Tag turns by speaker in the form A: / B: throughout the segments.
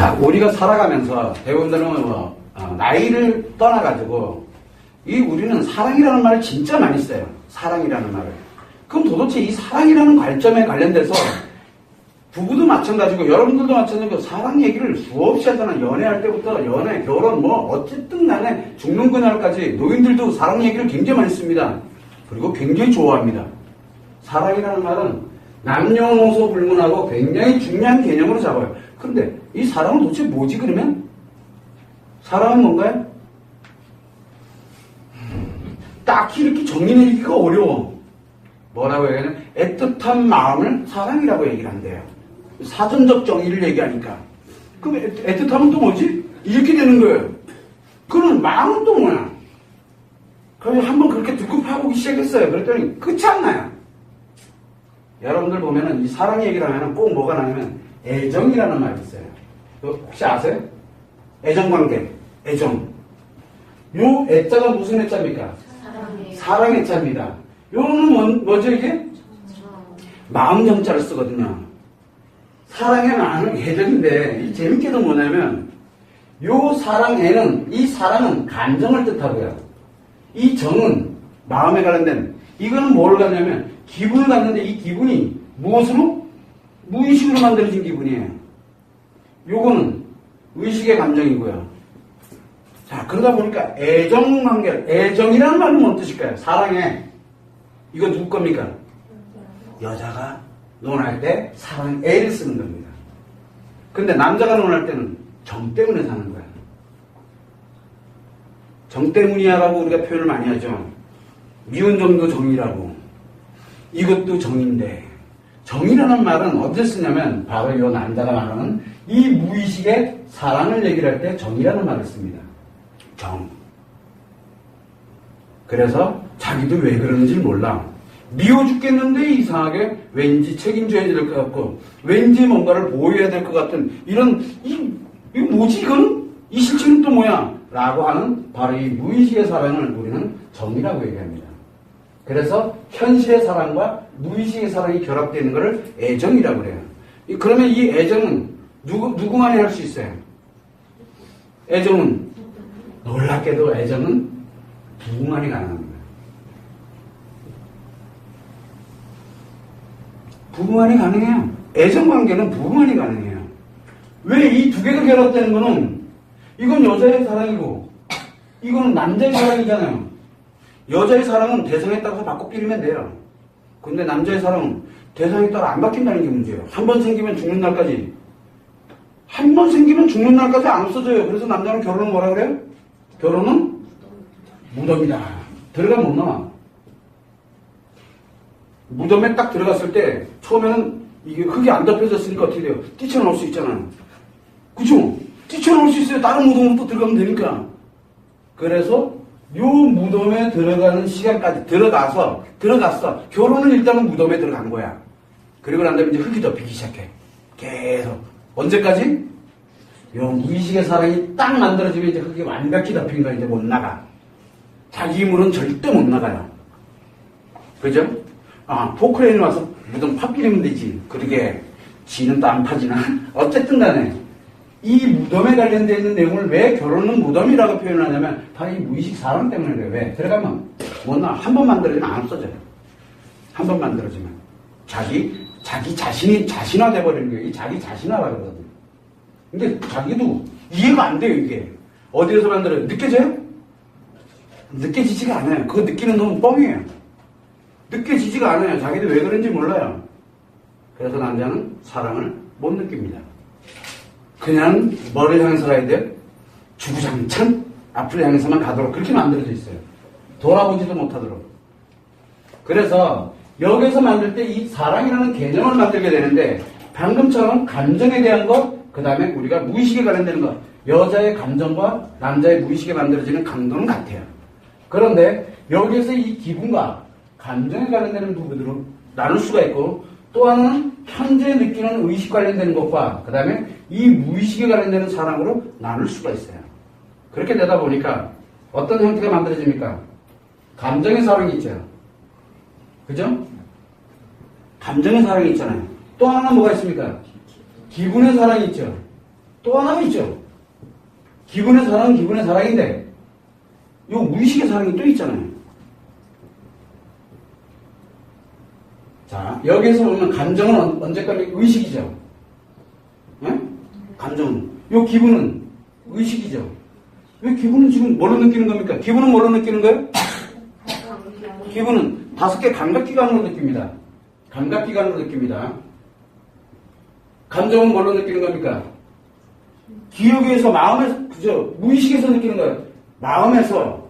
A: 자, 우리가 살아가면서 대부분들은 나이를 떠나가지고 우리는 사랑이라는 말을 진짜 많이 써요. 사랑이라는 말을. 그럼 도대체 이 사랑이라는 관점에 관련돼서 부부도 마찬가지고 여러분들도 마찬가지고 사랑 얘기를 수없이 하잖아. 연애할 때부터 연애, 결혼 어쨌든 간에 죽는 그날까지 노인들도 사랑 얘기를 굉장히 많이 씁니다. 그리고 굉장히 좋아합니다. 사랑이라는 말은 남녀노소 불문하고 굉장히 중요한 개념으로 잡아요. 그런데 이 사랑은 도대체 뭐지 그러면? 사랑은 뭔가요? 딱히 이렇게 정의내기가 어려워. 뭐라고 얘기하냐면 애틋한 마음을 사랑이라고 얘기를 한대요. 사전적 정의를 얘기하니까. 그럼 애틋함은 또 뭐지? 이렇게 되는 거예요. 그러면 마음은 또 뭐야? 그래서 한번 그렇게 듣고 파보기 시작했어요. 그랬더니 끝이 안 나요. 여러분들 보면은 이 사랑 얘기를 하면 꼭 뭐가 나냐면 애정이라는 말이 있어요. 혹시 아세요? 애정관계, 애정. 요 애자가 무슨 애자입니까? 사랑 애자입니다. 요는 뭐죠 이게? 마음 정자를 쓰거든요. 사랑의 마음은 애정인데 이 재밌게도 뭐냐면 요 사랑에는 이 사랑은 감정을 뜻하고요. 이 정은 마음에 관련된 이거는 뭐를 갖냐면 기분을 갖는데 이 기분이 무엇으로? 무의식으로 만들어진 기분이에요. 요거는 의식의 감정이고요. 자, 그러다 보니까 애정관계, 애정이라는 말은 뭔 뜻일까요? 사랑해. 이거 누구 겁니까? 여자가 논할 때 사랑애를 쓰는 겁니다. 근데 남자가 논할 때는 정 때문에 사는 거야. 정 때문이야라고 우리가 표현을 많이 하죠. 미운 점도 정이라고. 이것도 정인데 정이라는 말은 어디서 쓰냐면 바로 이 남자가 말하는 이 무의식의 사랑을 얘기를 할 때 정이라는 말을 씁니다. 정. 그래서 자기도 왜 그러는지 몰라. 미워 죽겠는데 이상하게 왠지 책임져야 될 것 같고 왠지 뭔가를 보호해야 될 것 같은 이런 이거 뭐지 이건? 이 실체는 또 뭐야? 라고 하는 바로 이 무의식의 사랑을 우리는 정이라고 얘기합니다. 그래서 현실의 사랑과 무의식의 사랑이 결합되는 것을 애정이라고 그래요. 그러면 이 애정은 누구만이 할 수 있어요? 애정은 놀랍게도 애정은 부부만이 가능합니다. 부부만이 가능해요. 애정관계는 부부만이 가능해요. 왜 이 두 개가 결합되는 거는 이건 여자의 사랑이고 이거는 남자의 사랑이잖아요. 여자의 사랑은 대상에 따라서 바꿔끼리면 돼요. 근데 남자의 사랑은 대상에 따라 안 바뀐다는 게 문제예요. 한 번 생기면 죽는 날까지. 한 번 생기면 죽는 날까지 안 없어져요. 그래서 남자는 결혼은 뭐라 그래요? 결혼은 무덤이다. 들어가면 못 나와. 무덤에 딱 들어갔을 때 처음에는 이게 흙이 안 덮여졌으니까 어떻게 돼요? 뛰쳐나올 수 있잖아요. 그쵸? 뛰쳐나올 수 있어요. 다른 무덤으로 또 들어가면 되니까. 그래서 요 무덤에 들어가는 시간까지 들어갔어. 결혼은 일단은 무덤에 들어간 거야. 그리고 난 다음에 이제 흙이 덮이기 시작해. 계속. 언제까지? 요 무의식의 사랑이 딱 만들어지면 이제 흙이 완벽히 덮인 거야. 이제 못 나가. 자기 힘으로는 절대 못 나가요. 그죠? 포크레인 와서 무덤 파끼리면 되지. 그러게 지는 또 안 파지나? 어쨌든 간에 이 무덤에 관련되어 있는 내용을 왜 결혼은 무덤이라고 표현하냐면 바로 이 무의식 사랑 때문에 그래요. 왜? 들어가면 못 나와. 한 번 만들어지면 안 없어져요. 한 번 만들어지면 자기 자신이 자신화돼 버리는 거예요. 이 자기 자신화라고 그러거든요. 근데 자기도 이해가 안 돼요. 이게 어디에서 만들어요? 느껴져요? 느껴지지가 않아요. 그거 느끼는 놈은 뻥이에요. 느껴지지가 않아요. 자기도 왜 그런지 몰라요. 그래서 남자는 사랑을 못 느낍니다. 그냥 뭐를 향해서 가야 돼요? 주구장창 앞을 향해서만 가도록 그렇게 만들어져 있어요. 돌아보지도 못하도록. 그래서 여기서 만들 때 이 사랑이라는 개념을 만들게 되는데 방금처럼 감정에 대한 것, 그 다음에 우리가 무의식에 관련되는 것, 여자의 감정과 남자의 무의식에 만들어지는 강도는 같아요. 그런데 여기에서 이 기분과 감정에 관련되는 부분으로 나눌 수가 있고 또 하나는 현재 느끼는 의식 관련되는 것과 그 다음에 이 무의식에 관련되는 사랑으로 나눌 수가 있어요. 그렇게 되다 보니까 어떤 형태가 만들어집니까? 감정의 사랑이 있죠. 그죠? 감정의 사랑이 있잖아요. 또 하나 뭐가 있습니까? 기분의 사랑이 있죠. 또 하나가 있죠. 기분의 사랑은 기분의 사랑인데 요 무의식의 사랑이 또 있잖아요. 자, 여기에서 보면 감정은 언제까지 의식이죠. 예? 감정은. 요 기분은 의식이죠. 왜 기분은 지금 뭘로 느끼는 겁니까? 기분은 뭘로 느끼는 거예요? 기분은 5개 감각기관으로 느낍니다. 감각기관으로 느낍니다. 감정은 뭘로 느끼는 겁니까? 기억에서, 마음에서, 그죠? 무의식에서 느끼는 거예요. 마음에서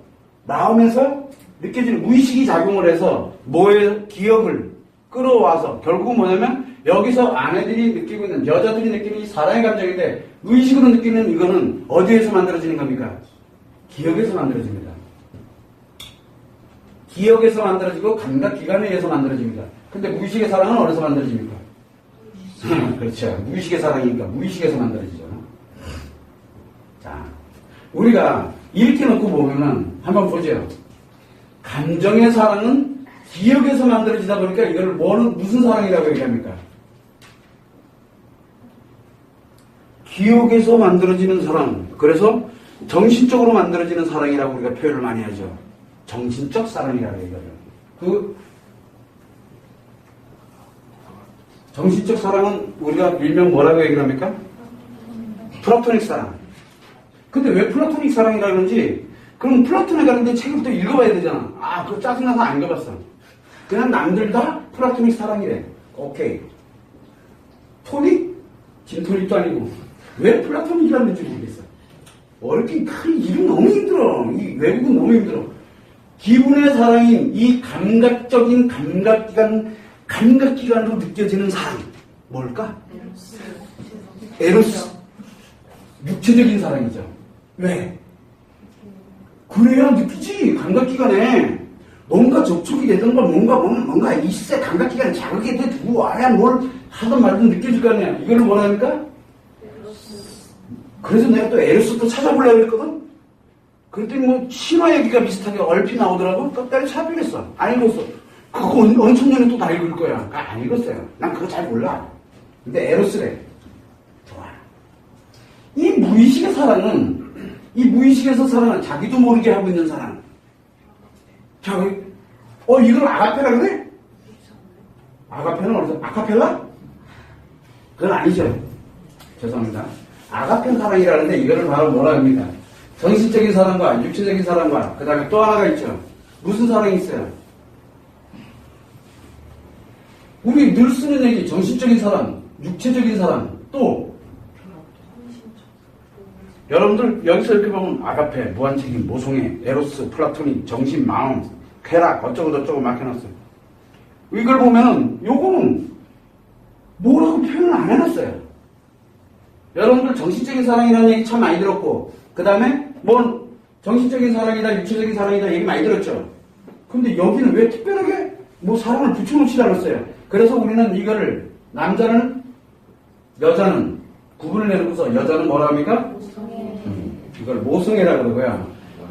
A: 느껴지는 무의식이 작용을 해서 뭐의 기억을 끌어와서 결국은 뭐냐면 여기서 아내들이 느끼고 있는, 여자들이 느끼는 이 사랑의 감정인데 의식으로 느끼는 이거는 어디에서 만들어지는 겁니까? 기억에서 만들어집니다. 기억에서 만들어지고 감각기관에 의해서 만들어집니다. 근데 무의식의 사랑은 어디서 만들어집니까? 그렇죠. 무의식의 사랑이니까 무의식에서 만들어지죠. 자, 우리가 이렇게 놓고 보면은 한번 보죠. 감정의 사랑은 기억에서 만들어지다 보니까 이걸 무슨 사랑이라고 얘기합니까? 기억에서 만들어지는 사랑. 그래서 정신적으로 만들어지는 사랑이라고 우리가 표현을 많이 하죠. 정신적 사랑이라고 얘기하죠. 그 정신적 사랑은 우리가 일명 뭐라고 얘기를 합니까? 플라토닉 사랑. 근데 왜 플라토닉 사랑이라 그런지, 그럼 플라톤에 관련된 책을 또 읽어봐야 되잖아. 아, 그거 짜증나서 안 읽어봤어. 그냥 남들 다 플라토닉 사랑이래. 오케이. 토닉? 진토닉도 아니고. 왜 플라토닉이라는지 모르겠어. 어렵긴 큰 이름 너무 힘들어. 이 외국은 너무 힘들어. 기분의 사랑인 이 감각적인 감각기관으로 느껴지는 사랑. 뭘까? 에로스. 육체적인 사랑이죠. 왜? 그래야 느끼지. 감각기관에 뭔가 접촉이 되던가 뭔가 이세 감각기관에 자극이 돼 두고 와야 뭘 하든 말든 느껴질 거 아니야. 이걸 뭐라니까? 그래서 내가 또 에로스 또 찾아보려고 했거든? 그랬더니 뭐 신화 얘기가 비슷하게 얼핏 나오더라고. 또 때려 찾아보겠어. 안 읽었어. 그거 엄청 전에 또 다 읽을 거야. 안 읽었어요. 난 그거 잘 몰라. 근데 에로스래. 좋아. 이 무의식의 사랑은, 이 무의식에서 사랑은 자기도 모르게 하고 있는 사랑. 자, 이걸 아가페라 그래? 아가페는 어디서? 아카펠라? 그건 아니죠. 죄송합니다. 아가페 사랑이라는데 이거를 바로 뭐라 합니까? 정신적인 사랑과 육체적인 사랑과 그 다음에 또 하나가 있죠. 무슨 사랑이 있어요? 우리 늘 쓰는 얘기, 정신적인 사랑, 육체적인 사랑, 또 여러분들 여기서 이렇게 보면 아가페, 무한책임, 모성애, 에로스, 플라토닉, 정신, 마음, 쾌락, 어쩌고저쩌고 막 해놨어요. 이걸 보면은 요거는 뭐라고 표현을 안 해놨어요. 여러분들 정신적인 사랑이라는 얘기 참 많이 들었고, 그 다음에 뭐 정신적인 사랑이다, 육체적인 사랑이다 얘기 많이 들었죠. 근데 여기는 왜 특별하게 뭐 사랑을 붙여놓지 않았어요. 그래서 우리는 이거를 남자는, 여자는 구분을 내놓고서 여자는 뭐라 합니까? 이걸 모성애라고 그러고요.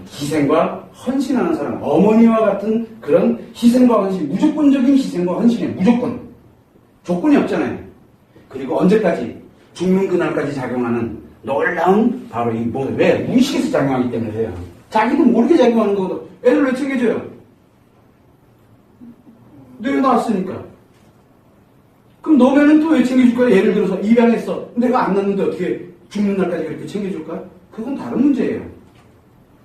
A: 희생과 헌신하는 사람, 어머니와 같은 그런 희생과 헌신, 무조건적인 희생과 헌신이에요. 무조건. 조건이 없잖아요. 그리고 언제까지? 죽는 그날까지 작용하는 놀라운 바로 이 왜? 무의식에서 작용하기 때문에 해요. 자기도 모르게 작용하는 거거든. 애를 왜 챙겨줘요? 뇌에 나왔으니까. 그럼 너네는 또 왜 챙겨줄 거야? 예를 들어서 입양했어. 내가 안 낳는데 어떻게 죽는 날까지 그렇게 챙겨줄까? 그건 다른 문제예요.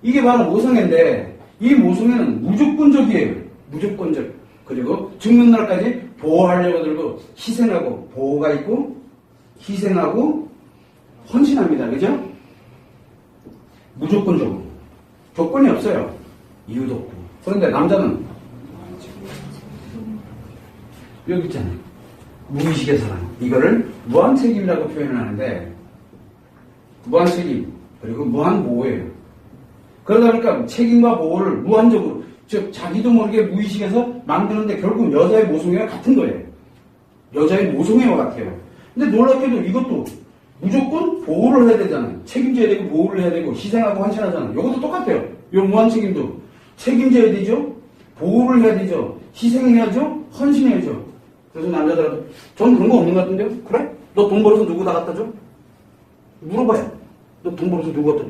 A: 이게 바로 모성애인데 이 모성애는 무조건적이에요. 무조건적. 그리고 죽는 날까지 보호하려고 들고 희생하고 보호가 있고 희생하고 헌신합니다. 그죠? 무조건적으로. 조건이 없어요. 이유도 없고. 그런데 남자는 여기 있잖아요. 무의식의 사랑. 이거를 무한책임이라고 표현을 하는데 무한책임 그리고 무한보호예요. 그러다 보니까 책임과 보호를 무한적으로 즉 자기도 모르게 무의식에서 만드는데 결국 여자의 모성애와 같은 거예요. 여자의 모성애와 같아요. 근데 놀랍게도 이것도 무조건 보호를 해야 되잖아요. 책임져야 되고 보호를 해야 되고 희생하고 헌신하잖아요. 이것도 똑같아요. 이 무한책임도 책임져야 되죠. 보호를 해야 되죠. 희생해야죠. 헌신해야죠. 그래서 남자들한테 전 그런 거 없는 것 같은데요? 그래? 너 돈 벌어서 누구 다 갖다 줘? 물어봐요. 너 돈 벌어서 누구 갖다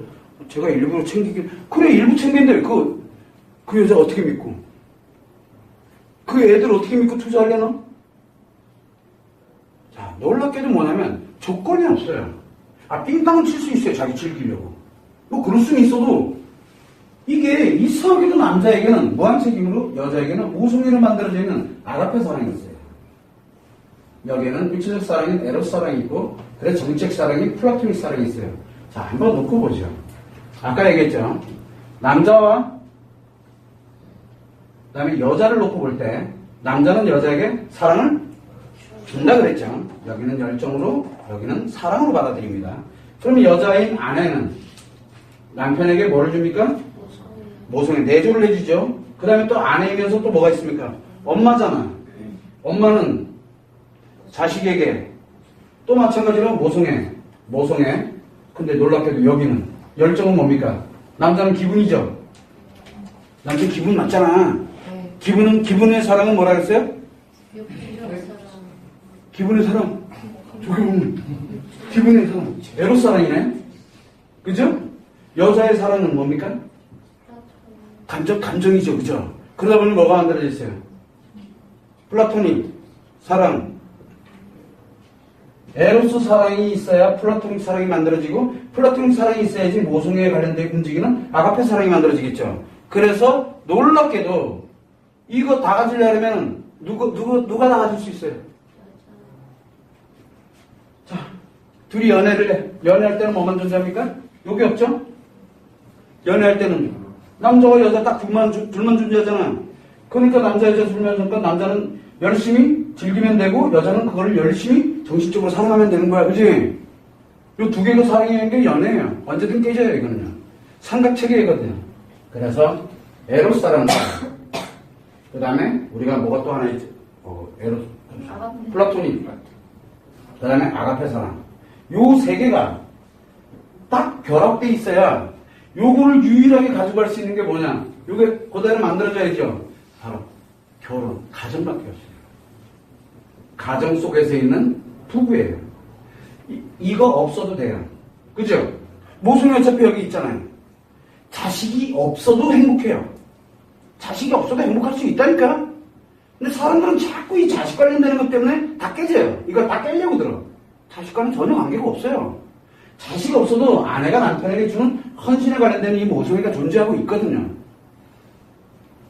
A: 제가 일부러 챙기긴 그래 일부 챙긴데 그 여자 어떻게 믿고 그 애들 어떻게 믿고 투자하려나? 자 놀랍게도 뭐냐면 조건이 없어요. 삥땅은 칠 수 있어요. 자기 즐기려고. 뭐 그럴 수는 있어도 이게 이상하게도 남자에게는 무한 책임으로 여자에게는 모성애로 만들어져 있는 아가페 사랑이 있어요. 여기에는 육체적 사랑인 에로스 사랑이 있고 그래서 정책 사랑인 플라토닉 사랑이 있어요. 자 한번 놓고 보죠. 아까 얘기했죠. 남자와 그다음에 여자를 놓고 볼 때 남자는 여자에게 사랑을 준다 그랬죠. 여기는 열정으로 여기는 사랑으로 받아들입니다. 그러면 여자인 아내는 남편에게 뭐를 줍니까? 모성애 내조를 해주죠. 그 다음에 또 아내이면서 또 뭐가 있습니까? 엄마잖아. 엄마는 자식에게 또 마찬가지로 모성애. 근데 놀랍게도 여기는 열정은 뭡니까? 남자는 기분이죠. 남자 기분 맞잖아. 기분의 사랑은 뭐라 그랬어요? 기분의 사랑. 저기 보면 기분의 사랑. 에로스 사랑이네. 그죠? 여자의 사랑은 뭡니까? 감정이죠. 그죠? 그러다 보니 뭐가 만들어져 있어요? 플라토닉 사랑. 에로스 사랑이 있어야 플라토닉 사랑이 만들어지고 플라토닉 사랑이 있어야지 모성애에 관련된 움직이는 아가페 사랑이 만들어지겠죠. 그래서 놀랍게도 이거 다 가지려면 누가 다 가질 수 있어요? 자, 둘이 연애할 때는 뭐만 존재합니까? 요게 없죠? 연애할 때는 남자와 여자 딱 둘만 존재하잖아. 그러니까 남자 여자 둘만 존재하니까 남자는 열심히 즐기면 되고 여자는 그거를 열심히 정신적으로 사랑하면 되는 거야. 그지? 요 두 개가 사랑이라는 게 연애예요. 언제든 깨져요. 이거는요. 삼각체계이거든요. 그래서 에로스 사랑. 그 다음에 우리가 뭐가 또 하나 있죠? 에로스. 플라토닉. 그 다음에 아가페 사랑. 요 세 개가 딱 결합돼 있어야 요거를 유일하게 가져갈 수 있는 게 뭐냐? 요게 그대로 만들어져야죠. 바로 결혼, 가정밖에 없어요. 가정 속에서 있는 부부예요. 이거 없어도 돼요. 그죠? 모성이 어차피 여기 있잖아요. 자식이 없어도 행복해요. 자식이 없어도 행복할 수 있다니까? 근데 사람들은 자꾸 이 자식 관련되는 것 때문에 다 깨져요. 이걸 다 깨려고 들어. 자식과는 전혀 관계가 없어요. 자식이 없어도 아내가 남편에게 주는 헌신에 관련된 이 모성애가 존재하고 있거든요.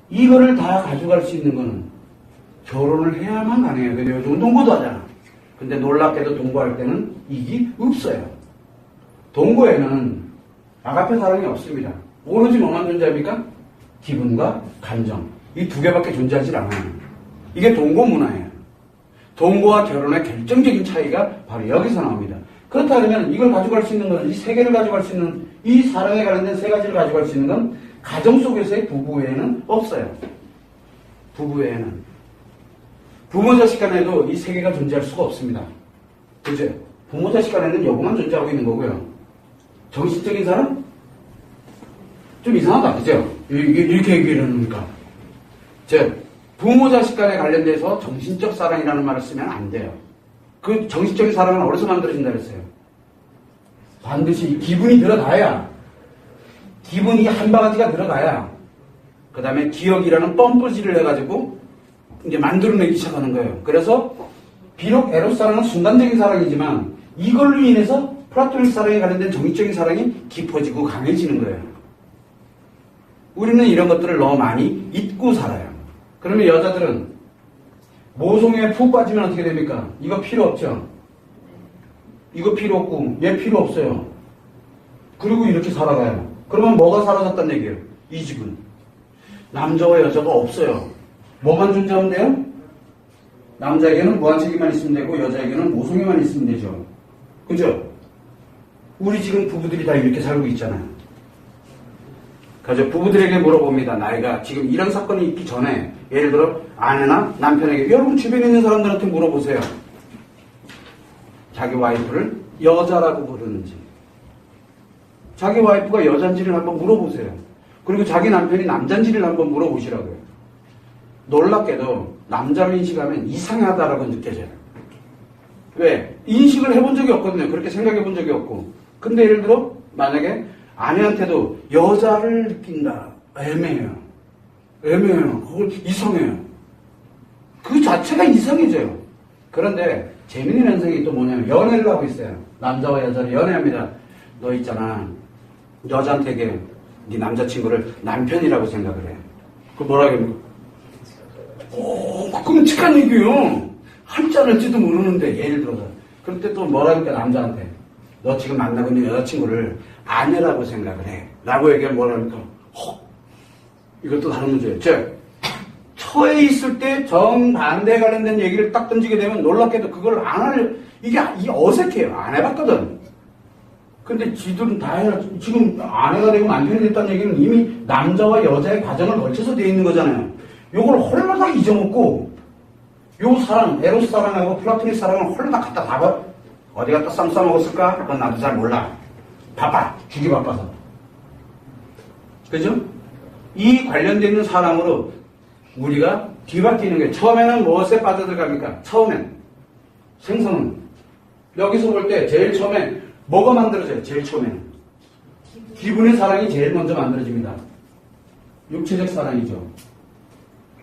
A: 이거를 다 가져갈 수 있는 거는 결혼을 해야만 가능해요. 근데 요즘은 동거도 하잖아. 근데 놀랍게도 동거할 때는 이게 없어요. 동거에는 아가페 사랑이 없습니다. 오로지 뭐만 존재합니까? 기분과 감정. 이 두 개밖에 존재하지 않아요. 이게 동거 문화예요. 동거와 결혼의 결정적인 차이가 바로 여기서 나옵니다. 그렇다면 이걸 가져갈 수 있는 건, 이 세 개를 가져갈 수 있는, 이 사랑에 관련된 세 가지를 가져갈 수 있는 건 가정 속에서의 부부애는 없어요. 부부애는. 부모 자식 간에도 이 세 개가 존재할 수가 없습니다. 그죠? 부모 자식 간에는 요거만 존재하고 있는 거고요. 정신적인 사람? 좀 이상하다. 그죠? 이렇게 얘기를 하니까. 즉, 부모 자식 간에 관련돼서 정신적 사랑이라는 말을 쓰면 안 돼요. 그 정신적인 사랑은 어디서 만들어진다 그랬어요? 반드시 기분이 들어가야, 기분이 한 바가지가 들어가야, 그 다음에 기억이라는 펌프질을 해가지고 이제 만들어내기 시작하는 거예요. 그래서 비록 에로스 사랑은 순간적인 사랑이지만 이걸로 인해서 플라토닉 사랑에 관련된 정신적인 사랑이 깊어지고 강해지는 거예요. 우리는 이런 것들을 너무 많이 잊고 살아요. 그러면 여자들은 모성애에 푹 빠지면 어떻게 됩니까? 이거 필요 없죠? 이거 필요 없고 얘 필요 없어요. 그리고 이렇게 살아가요. 그러면 뭐가 사라졌단 얘기예요? 이 집은. 남자와 여자가 없어요. 뭐만 존재하면 돼요? 남자에게는 무한책임만 있으면 되고 여자에게는 모성애만 있으면 되죠. 그죠? 우리 지금 부부들이 다 이렇게 살고 있잖아요. 그래서 부부들에게 물어봅니다. 나이가 지금 이런 사건이 있기 전에 예를 들어 아내나 남편에게 여러분 주변에 있는 사람들한테 물어보세요. 자기 와이프를 여자라고 부르는지 자기 와이프가 여잔지를 한번 물어보세요. 그리고 자기 남편이 남잔지를 한번 물어보시라고요. 놀랍게도 남자를 인식하면 이상하다라고 느껴져요. 왜? 인식을 해본 적이 없거든요. 그렇게 생각해 본 적이 없고 근데 예를 들어 만약에 아내한테도 여자를 느낀다. 애매해요. 그걸 이성해요. 그 자체가 이성이죠. 그런데 재밌는 현상이 또 뭐냐면 연애를 하고 있어요. 남자와 여자를 연애합니다. 너 있잖아. 여자한테 네 남자친구를 남편이라고 생각을 해. 그 뭐라 그러는 거? 끔찍한 얘기요. 할지 안 할지도 모르는데 예를 들어서. 그럴 때 또 뭐라 그러니까 남자한테 너 지금 만나고 있는 여자친구를 아내라고 생각을 해. 라고 얘기하면 뭐라 그러니까 이것도 다른 문제예요. 즉 처해 있을 때 정반대에 관련된 얘기를 딱 던지게 되면 놀랍게도 그걸 안 할, 이게 어색해요. 안 해봤거든. 근데 지들은 다 해야, 지금 아내가 되고 남편이 됐다는 얘기는 이미 남자와 여자의 과정을 걸쳐서 되어 있는 거잖아요. 요걸 홀라당 잊어먹고, 요 사랑, 에로스 사랑하고 플라토닉 사랑을 홀라당 갖다 다 어디 갖다 쌈 싸먹었을까? 그건 나도 잘 몰라. 바빠. 죽이 바빠서. 그죠? 이 관련되어 있는 사랑으로 우리가 뒤바뀌는 게 처음에는 무엇에 빠져들어갑니까? 처음엔 생선은 여기서 볼 때 제일 처음에 뭐가 만들어져요? 제일 처음에는 기분의 사랑이 제일 먼저 만들어집니다. 육체적 사랑이죠.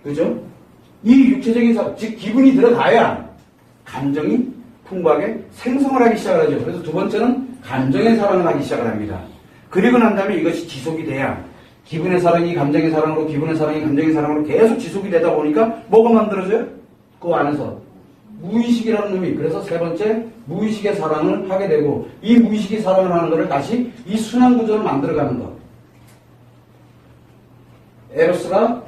A: 그죠? 이 육체적인 사랑, 즉 기분이 들어가야 감정이 풍부하게 생성을 하기 시작을 하죠. 그래서 두 번째는 감정의 사랑을 하기 시작을 합니다. 그리고 난 다음에 이것이 지속이 돼야 기분의 사랑이 감정의 사랑으로, 기분의 사랑이 감정의 사랑으로 계속 지속이 되다 보니까 뭐가 만들어져요? 그 안에서 무의식이라는 놈이, 그래서 세 번째 무의식의 사랑을 하게 되고, 이 무의식의 사랑을 하는 것을 다시 이 순환 구조를 만들어가는 것. 에로스가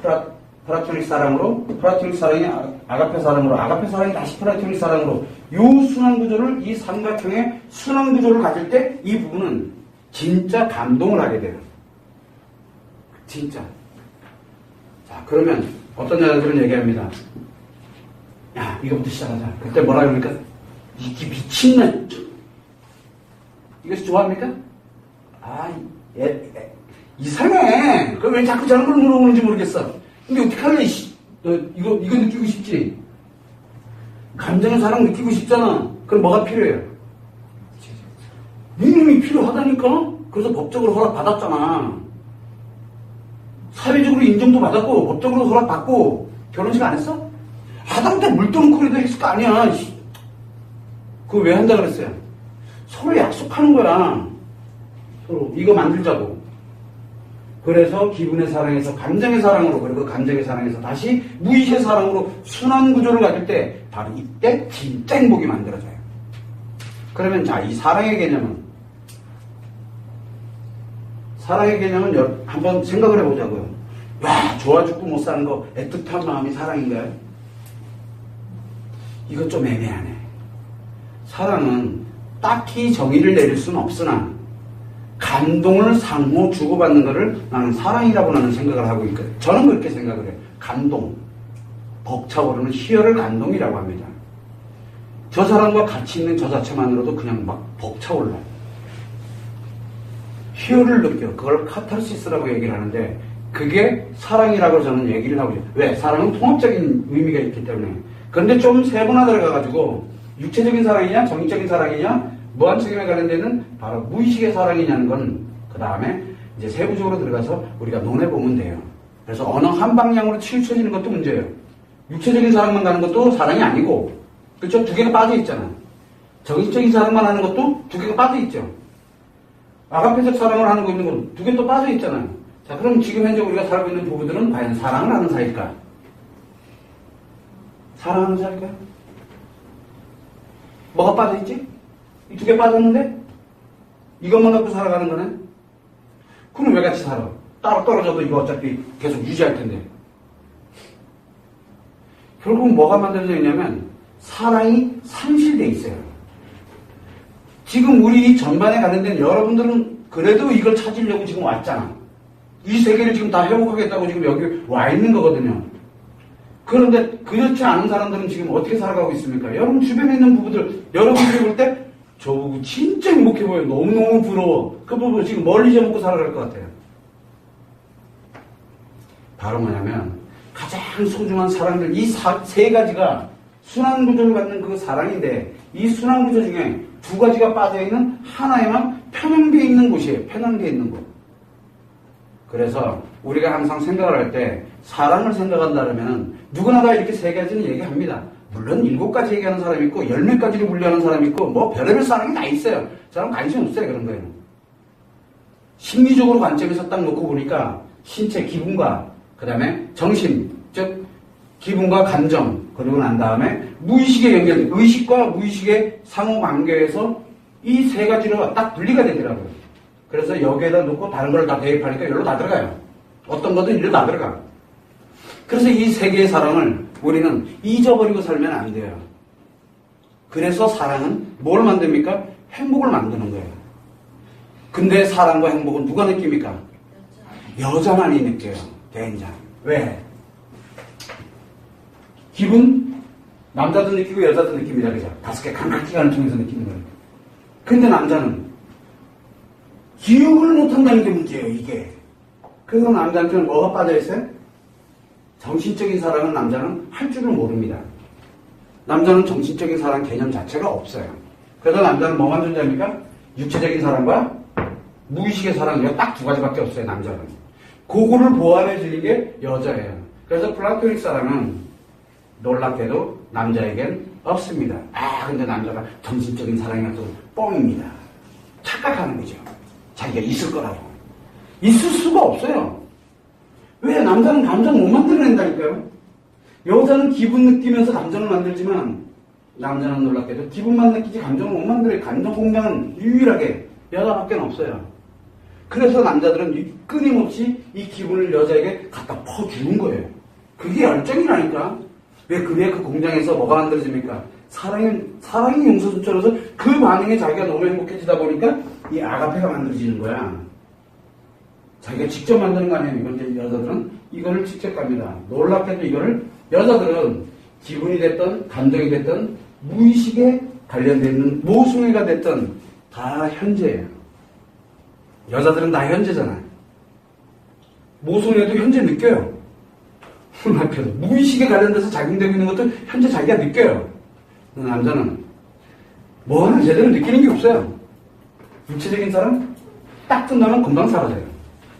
A: 플라토닉 사랑으로, 플라토닉 사랑이 아가페 사랑으로, 아가페 사랑이 다시 플라토닉 사랑으로, 이 순환 구조를, 이 삼각형의 순환 구조를 가질 때 이 부분은 진짜 감동을 하게 돼요. 진짜. 자, 그러면 어떤 여자들은 얘기합니다. 야, 이거부터 시작하자. 그때 뭐라 그러니까? 이게 미친네. 이것이 좋아합니까? 아, 이상해. 그럼 왜 자꾸 저런 걸 물어보는지 모르겠어. 근데 어떡할래, 너 이거 느끼고 싶지? 감정의 사랑 느끼고 싶잖아. 그럼 뭐가 필요해요? 이놈이 필요하다니까? 그래서 법적으로 허락받았잖아. 사회적으로 인정도 받았고 법적으로 허락받고 결혼식 안 했어? 하다못해 물 떠놓고 그래도 했을 거 아니야. 그거 왜 한다 그랬어요? 서로 약속하는 거야. 서로 이거 만들자고. 그래서 기분의 사랑에서 감정의 사랑으로, 그리고 감정의 사랑에서 다시 무의식의 사랑으로 순환 구조를 가질 때 바로 이때 진짜 행복이 만들어져요. 그러면 자, 이 사랑의 개념은 한번 생각을 해보자고요. 와, 좋아 죽고 못 사는 거 애틋한 마음이 사랑인가요? 이거 좀 애매하네. 사랑은 딱히 정의를 내릴 수는 없으나 감동을 상호 주고받는 것을 나는 사랑이라고 나는 생각을 하고 있거든요. 저는 그렇게 생각을 해요. 감동. 벅차오르는 희열을 감동이라고 합니다. 저 사람과 같이 있는 저 자체만으로도 그냥 막 벅차올라요. 희열을 느껴. 그걸 카타르시스라고 얘기를 하는데 그게 사랑이라고 저는 얘기를 하고 있어요. 왜? 사랑은 통합적인 의미가 있기 때문에. 그런데 좀 세분화 들어가가지고 육체적인 사랑이냐 정신적인 사랑이냐 무한 책임에 관련되는 바로 무의식의 사랑이냐는 건 그 다음에 이제 세부적으로 들어가서 우리가 논해보면 돼요. 그래서 어느 한 방향으로 치우쳐지는 것도 문제예요. 육체적인 사랑만 가는 것도 사랑이 아니고, 그렇죠? 두 개가 빠져 있잖아. 정신적인 사랑만 하는 것도 두 개가 빠져 있죠. 아가페적 사랑을 하는 거 있는 건 두 개 또 빠져 있잖아요. 자, 그럼 지금 현재 우리가 살고 있는 부부들은 과연 사랑을 하는 사이일까? 사랑하는 사이일까요? 뭐가 빠져 있지? 이 두 개 빠졌는데? 이것만 갖고 살아가는 거네? 그럼 왜 같이 살아? 따로 떨어져도 이거 어차피 계속 유지할 텐데. 결국 뭐가 만들어져 있냐면 사랑이 상실돼 있어요. 지금 우리 전반에 관련된 여러분들은 그래도 이걸 찾으려고 지금 왔잖아. 이 세계를 지금 다 회복하겠다고 지금 여기 와 있는 거거든요. 그런데 그렇지 않은 사람들은 지금 어떻게 살아가고 있습니까? 여러분 주변에 있는 부부들, 여러분들이 볼 때 저 부부 진짜 행복해 보여요. 너무너무 부러워. 그 부부 지금 뭘 잊어먹고 살아갈 것 같아요? 바로 뭐냐면 가장 소중한 사랑들, 이 세 가지가 순환구조를 갖는 그 사랑인데 이 순환구조 중에 두 가지가 빠져있는 하나에만 편향되어 있는 곳이에요. 편향되어 있는 곳. 그래서 우리가 항상 생각을 할 때 사랑을 생각한다면 누구나 다 이렇게 세 가지는 얘기합니다. 물론 7가지 얘기하는 사람이 있고 10몇 가지를 분류하는 사람이 있고 뭐 별의별 사랑이 다 있어요. 저는 관심 없어요. 그런 거에는. 심리적으로 관점에서 딱 놓고 보니까 신체 기분과 그 다음에 정신, 즉 기분과 감정, 그리고 난 다음에 무의식의 연결, 의식과 무의식의 상호관계에서 이 세 가지로 딱 분리가 되더라고요. 그래서 여기에다 놓고 다른 걸 다 대입하니까 여기로 다 들어가요. 어떤 거든 이리로 다 들어가. 그래서 이 세 개의 사랑을 우리는 잊어버리고 살면 안 돼요. 그래서 사랑은 뭘 만듭니까? 행복을 만드는 거예요. 근데 사랑과 행복은 누가 느낍니까? 여자만이 느껴요. 대인장. 왜? 기분 남자도 느끼고 여자도 느낍니다. 그죠? 5개 감각기관을 통해서 느끼는 거예요. 근데 남자는 기억을 못한다는 게 문제예요. 이게. 그래서 남자한테는 뭐가 빠져있어요? 정신적인 사랑은 남자는 할 줄을 모릅니다. 남자는 정신적인 사랑 개념 자체가 없어요. 그래서 남자는 뭐만 존재합니까? 육체적인 사랑과 무의식의 사랑, 이거 딱 2가지밖에 없어요. 남자는. 그거를 보완해 주는 게 여자예요. 그래서 플라토닉 사랑은 놀랍게도 남자에겐 없습니다. 근데 남자가 정신적인 사랑이라도 뻥입니다. 착각하는 거죠. 자기가 있을 거라고. 있을 수가 없어요. 왜? 남자는 감정 못 만들어낸다니까요. 여자는 기분 느끼면서 감정을 만들지만 남자는 놀랍게도 기분만 느끼지 감정을 못 만들어요. 감정 공장은 유일하게 여자밖에 없어요. 그래서 남자들은 끊임없이 이 기분을 여자에게 갖다 퍼주는 거예요. 그게 열정이라니까. 왜 그 공장에서 뭐가 만들어집니까? 사랑이 용서주처로서 그 반응에 자기가 너무 행복해지다 보니까 이 아가페가 만들어지는 거야. 자기가 직접 만드는 거 아니에요. 이건 여자들은 이거를 직접 갑니다. 놀랍게도 이거를 여자들은 기분이 됐든 감정이 됐든 무의식에 관련되어 있는 모순이가 됐든 다 현재예요. 여자들은 다 현재잖아요. 모순에도 현재 느껴요. 놀랍게도 무의식에 관련돼서 작용되고 있는 것도 현재 자기가 느껴요. 남자는 뭐 하나 제대로 느끼는 게 없어요. 육체적인 사람 딱 끝나면 금방 사라져요.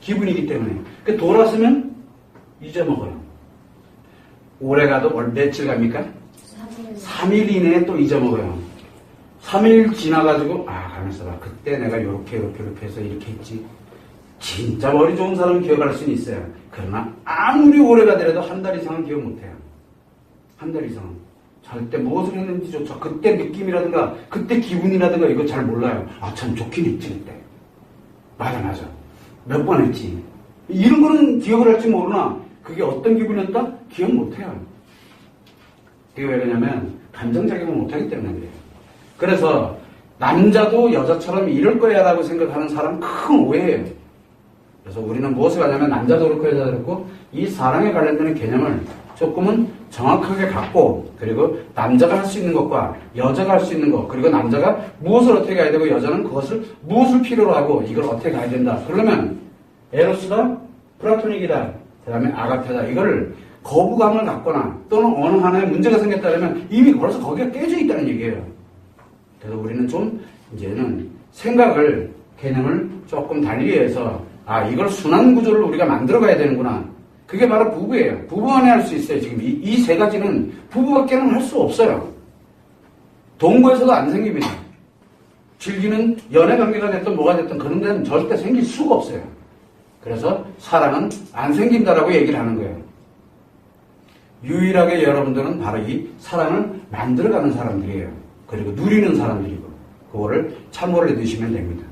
A: 기분이기 때문에. 돌아서면 잊어먹어요. 오래 가도 며칠 갑니까? 3일 이내에 또 잊어먹어요. 3일 지나가지고 가면서 봐. 그때 내가 이렇게 해서 이렇게 했지. 진짜 머리 좋은 사람은 기억할 수는 있어요. 그러나 아무리 오래 가더라도 한 달 이상은 기억 못해요. 한 달 이상은. 절대 무엇을 했는지조차 그때 느낌이라든가 그때 기분이라든가 이거 잘 몰라요. 참 좋긴 했지 그때. 맞아. 몇 번 했지. 이런 거는 기억을 할지 모르나 그게 어떤 기분이었다? 기억 못해요. 그게 왜 그러냐면 감정 작용을 못하기 때문에 그래요. 그래서 남자도 여자처럼 이럴 거야 라고 생각하는 사람 큰 오해예요. 그래서 우리는 무엇을 하냐면 남자도 그렇고 여자도 그렇고 이 사랑에 관련되는 개념을 조금은 정확하게 갖고 그리고 남자가 할 수 있는 것과 여자가 할 수 있는 것 그리고 남자가 무엇을 어떻게 가야 되고 여자는 그것을 무엇을 필요로 하고 이걸 어떻게 가야 된다. 그러면 에로스다, 플라토닉이다, 그 다음에 아가페다 이거를 거부감을 갖거나 또는 어느 하나에 문제가 생겼다면 이미 벌써 거기가 깨져 있다는 얘기예요. 그래서 우리는 좀 이제는 생각을 개념을 조금 달리 해서 이걸 순환 구조를 우리가 만들어 가야 되는구나. 그게 바로 부부예요. 부부만이 할 수 있어요. 지금 이 세 가지는 부부밖에는 할 수 없어요. 동거에서도 안 생깁니다. 즐기는 연애 관계가 됐든 뭐가 됐든 그런 데는 절대 생길 수가 없어요. 그래서 사랑은 안 생긴다라고 얘기를 하는 거예요. 유일하게 여러분들은 바로 이 사랑을 만들어가는 사람들이에요. 그리고 누리는 사람들이고 그거를 참고를 해두시면 됩니다.